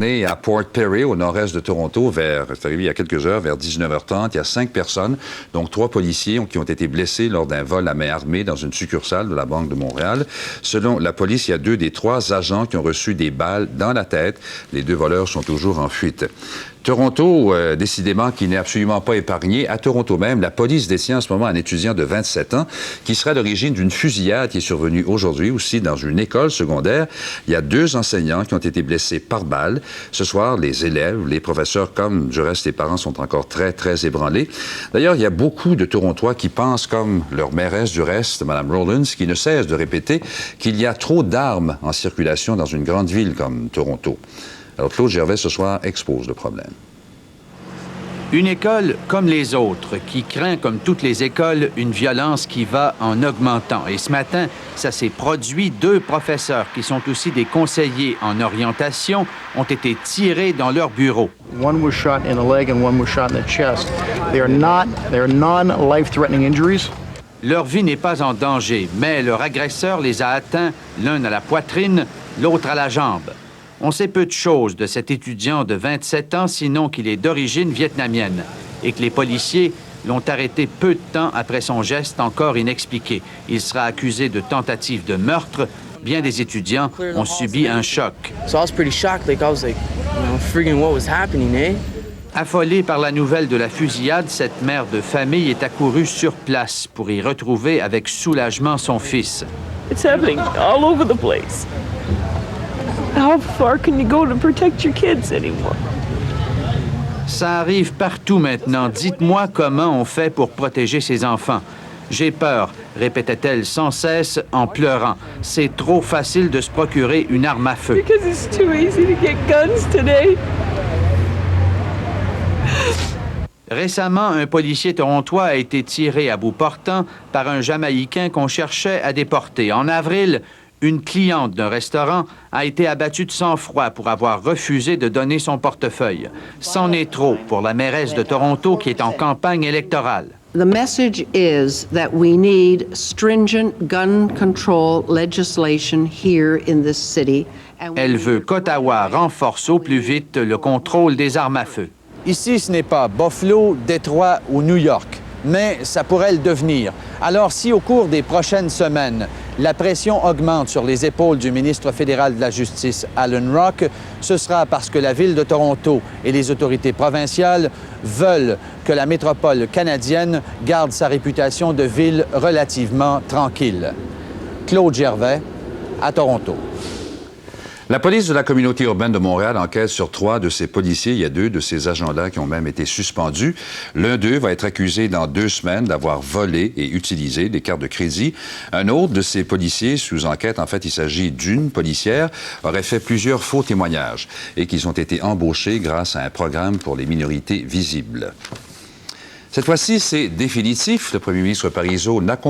À Port Perry, au nord-est de Toronto, c'est arrivé il y a quelques heures, vers 19h30, il y a 5 personnes, donc 3 policiers qui ont été blessés lors d'un vol à main armée dans une succursale de la Banque de Montréal. Selon la police, il y a 2 des 3 agents qui ont reçu des balles dans la tête. Les 2 voleurs sont toujours en fuite. Toronto, décidément, qui n'est absolument pas épargné. À Toronto même, la police détient en ce moment un étudiant de 27 ans qui serait à l'origine d'une fusillade qui est survenue aujourd'hui aussi dans une école secondaire. Il y a 2 enseignants qui ont été blessés par balle. Ce soir, les élèves, les professeurs, comme du reste les parents, sont encore très, très ébranlés. D'ailleurs, il y a beaucoup de Torontois qui pensent, comme leur mairesse du reste, Mme Rowlands, qui ne cesse de répéter qu'il y a trop d'armes en circulation dans une grande ville comme Toronto. Alors, Claude Gervais, ce soir, expose le problème. Une école comme les autres, qui craint, comme toutes les écoles, une violence qui va en augmentant. Et ce matin, ça s'est produit. 2 professeurs, qui sont aussi des conseillers en orientation, ont été tirés dans leur bureau. One was shot in the leg and one was shot in the chest. They are non-life-threatening injuries. Leur vie n'est pas en danger, mais leur agresseur les a atteints, l'un à la poitrine, l'autre à la jambe. On sait peu de choses de cet étudiant de 27 ans, sinon qu'il est d'origine vietnamienne et que les policiers l'ont arrêté peu de temps après son geste encore inexpliqué. Il sera accusé de tentative de meurtre. Bien des étudiants ont subi un choc. Affolée par la nouvelle de la fusillade, cette mère de famille est accourue sur place pour y retrouver avec soulagement son fils. It's happening all over the place. How far can you go to protect your kids anymore? Ça arrive partout maintenant. Dites-moi comment on fait pour protéger ses enfants. J'ai peur, répétait-elle sans cesse en pleurant. C'est trop facile de se procurer une arme à feu. Because it's too easy to get guns today. Récemment, un policier torontois a été tiré à bout portant par un Jamaïcain qu'on cherchait à déporter. En avril, une cliente d'un restaurant a été abattue de sang-froid pour avoir refusé de donner son portefeuille. C'en est trop pour la mairesse de Toronto qui est en campagne électorale. The message is that we need stringent gun control legislation here in this city. Elle veut qu'Ottawa renforce au plus vite le contrôle des armes à feu. Ici, ce n'est pas Buffalo, Détroit ou New York, mais ça pourrait le devenir. Alors, si au cours des prochaines semaines, la pression augmente sur les épaules du ministre fédéral de la Justice, Alan Rock, ce sera parce que la Ville de Toronto et les autorités provinciales veulent que la métropole canadienne garde sa réputation de ville relativement tranquille. Claude Gervais, à Toronto. La police de la communauté urbaine de Montréal enquête sur 3 de ces policiers. Il y a 2 de ces agents-là qui ont même été suspendus. L'un d'eux va être accusé dans 2 semaines d'avoir volé et utilisé des cartes de crédit. Un autre de ces policiers sous enquête, en fait, il s'agit d'une policière, aurait fait plusieurs faux témoignages et qu'ils ont été embauchés grâce à un programme pour les minorités visibles. Cette fois-ci, c'est définitif. Le premier ministre Parizeau n'a